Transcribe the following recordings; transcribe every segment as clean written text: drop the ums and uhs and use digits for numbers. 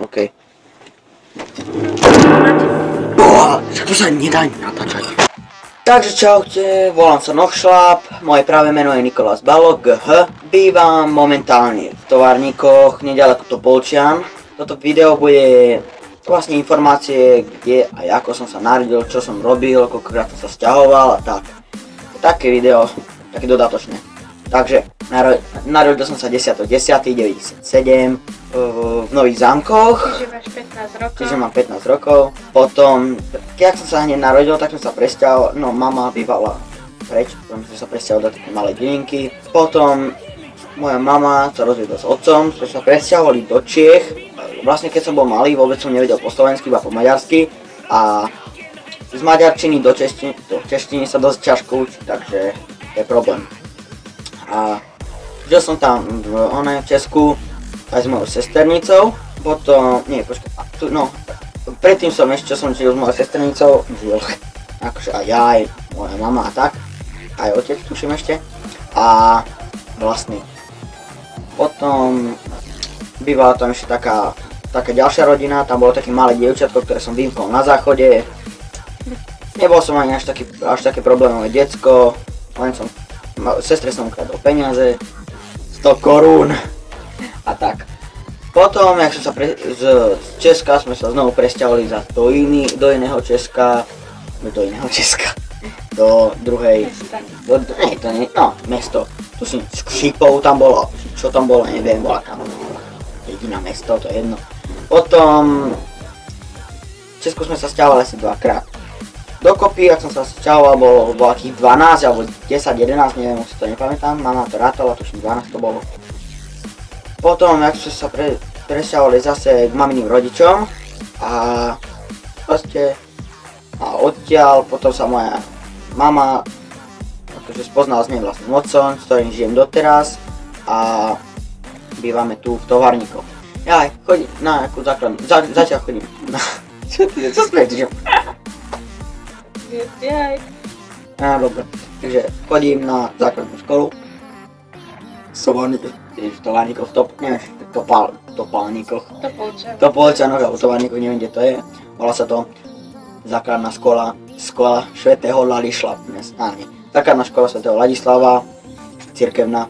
OK. To sa nedá natáčať. Takže čaute, volám sa Nohšlap, moje práve meno je Nikolás Balog, GH. Bývam momentálne v továrnikoch, nedaleko Topolčian. Toto video bude vlastne informácie, kde a ako som sa narodil, čo som robil, koľkokrát som sa sťahoval a tak. Také video, také dodatočné. Takže, narodil som sa 10.10.97 v Nových Zámkoch. Čiže máš 15 rokov. Čiže mám 15 rokov. Potom, keď som sa hneď narodil, tak som sa presťahoval, no mama bývala preč, potom som sa presťahoval do také malej dedinky. Potom moja mama sa rozviedla s otcom, sme sa presťahovali do Čiech. Vlastne keď som bol malý, vôbec som nevedel po slovensky, iba po maďarsky. A z maďarčiny do češtiny sa dosť ťažko učí, takže je problém. A žil som tam v Česku aj s mojou sesternicou, potom, nie, počkaj, no, predtým som ešte, čo som žil s mojou sesternicou, akože aj ja, aj moja mama a tak, aj otec, tuším ešte, a vlastne, potom bývala tam ešte taká ďalšia rodina, tam bolo také malé dievčatko, ktoré som vymkol na záchode, nebol som ani až také problémové decko, len som, sestre som ukradol peniaze, 100 korún a tak. Potom, jak som sa z Česka sme sa znovu presťahovali do iného Česka, do druhej, mesto, tu si Šípov tam bolo, čo tam bolo, neviem, bola tam jediná mesto, to je jedno. Potom, v Česku sme sa sťahovali asi dvakrát. Dokopy, ak som sa sťahoval, bolo akých 12 alebo 10, 11, neviem, už si to nepamätám, mama to rátala, tuším 12 to bolo. Potom, jak sme sa presťahovali zase k maminým rodičom a proste odtiaľ, potom sa moja mama akože spoznala s mojím vlastným otcom, s ktorým žijem doteraz a bývame tu v továrnikoch. Ja chodím na nejakú základnú, zatiaľ chodím na, čo späť, dobre, takže chodím na základnú školu v továrnikoch, Topolčanoch alebo továrnikoch, neviem kde to je. Volá sa to základná škola svätého Ladislava. Základná škola svätého Ladislava, cirkevná.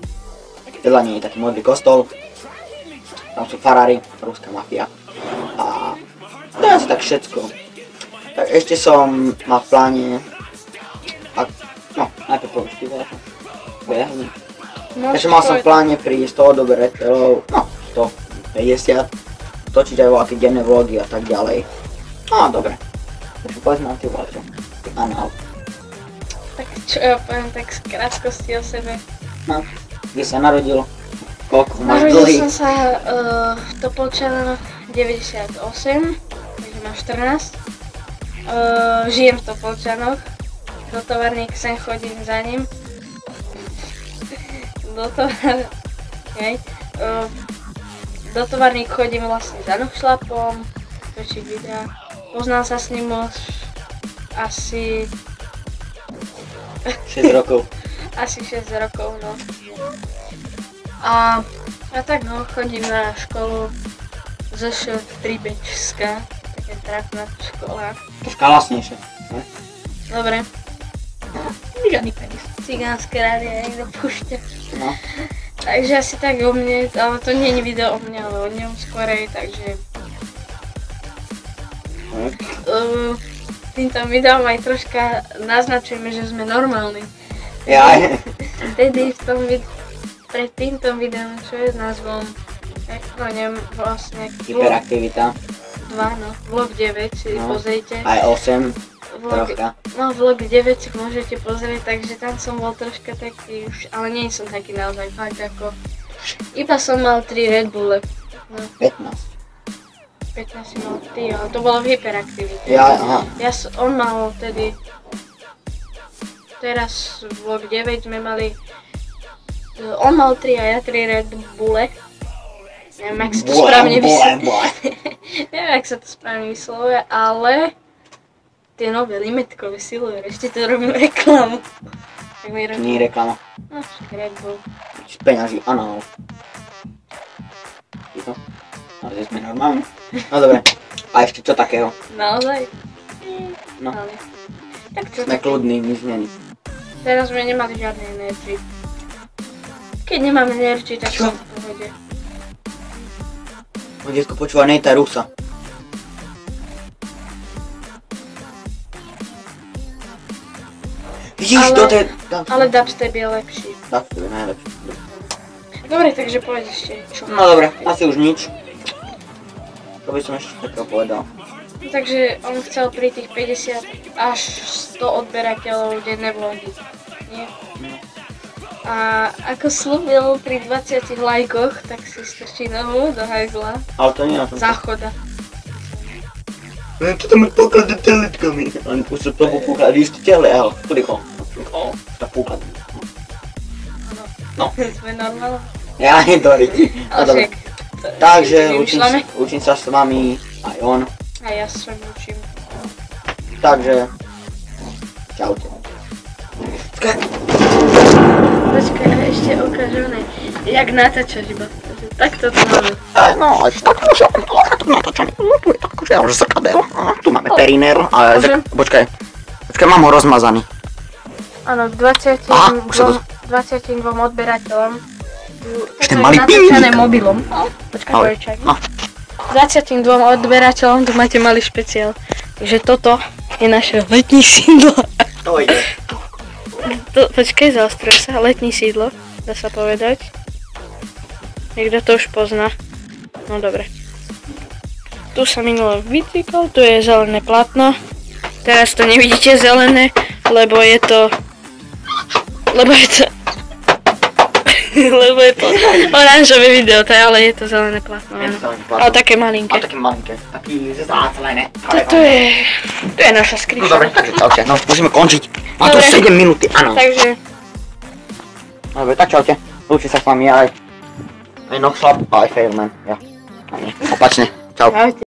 Vedľa nej je taký modrý kostol, tam sú farári, ruská mafia. A to je asi tak všetko. Tak ešte som mal v pláne, najprv povieš ty veľa, takže mal som v pláne prísť toho do berateľov, 150, točiť aj voľaké denné vlogy a tak ďalej. No dobre, takže povedz nám ty voľa čo, anál. Tak čo ja poviem tak z krátkosti o sebe. No, kde sa narodil, koľko máš dlhý? Narodil som sa v Topolčanoch 98, takže mám 14. Žijem v Topolčanoch, do továrník sem chodím za ním, do továrník chodím vlastne za Nohšlapom, točiť videá, poznám sa s ním už asi 6 rokov. Asi 6 rokov, no. A tak no, chodím na školu ZŠ Tribečská. Trakná škola. Troška hlasnejšie, ne? Dobre. Žiadny penis. Cigánske rádio niekto púšťa. No. Takže asi tak o mne, ale to nie je video o mne, ale o ňom skorej, takže... Týmto videom aj troška naznačujeme, že sme normálni. Jaj. Tedy pred týmto videom, čo je s názvom, neviem, vlastne... Hyperaktivita. 2, no, vlog 9 si pozrite. Aj 8, troška. No, vlog 9 si môžete pozrieť, takže tam som bol troška taký už, ale nie som taký naozaj fakt ako... Iba som mal 3 Red Bulle. No. 15 si mal ty, ale to bolo v hyperaktivite. On mal tedy... Teraz vlog 9 sme mali... On mal 3 a ja 3 Red Bulle. Neviem, jak sa to správne vyslovuje, ale tie nové limetkové silové, ešte to robím reklamu. Nie reklama. No, však Red Bull. Peňaží, anál. No, že sme normálni. No dobre. A ešte čo takého? Naozaj? No. Ale. Tak čo Sme také? kľudní, nič není. Teraz sme nemali žiadne energy. Keď nemáme energy, tak Čo? som v pohode. No, detko počúva Nejta Rusa. Vidíš, Ale- to je... Ale dubstep je lepší. Tak, to je najlepšie. Dobre, takže povedz ešte čo. No dobre, asi už nič. To by som ešte takého povedal. Takže on chcel pri tých 50 až 100 odberateľov denné vlogy. Nie? A ako slúbil pri 20 lajkoch, tak si strčí nohu do hajzla. Ale to nie na tom. Záchoda. Čo tam je poklad do teletkami? Len už sa to popúkla, víš, tele, ale koliko? Tak púkla. No. Sme normálne. Ja nie Dori. No Ale dobre. však. Takže Vymýšľame. učím sa s vami, aj on. A ja sa učím. Takže, čaute. Počkaj, a ešte ukážeme, jak natáčaš iba. Takto to máme. No, až tak to sa natáčame. Tu je tak, že už zrkadel. Tu máme perinér. Môžem? Počkaj, mám ho rozmazaný. Áno, 22 Aha, už sa to- 22 odberateľom. Ešte Toto je malý natáčané pingvík. mobilom. Počkaj, Ale- počkaj. no. 22 odberateľom tu máte malý špeciál. Takže toto je naše letní sídlo. To ide. Počkaj, zaostruje sa. Letní sídlo, dá sa povedať. Niekto to už pozná. No dobre. Tu sa minulo vycykol, tu je zelené plátno. Teraz to nevidíte zelené, lebo je to lebo je to oranžové video, ale je to zelené plátno. Je to áno. zelené plátno. Ale také malinké. A také malinké, taký zráclené. To je naša No skrytka. dobre, takže čaute, no musíme končiť. Má to Dobre. 7 minúty, áno. Takže Dobre, tak čaute. Lúči sa s vami aj Noxlab a aj Failman. Ja. Opačne. Čau. čaute.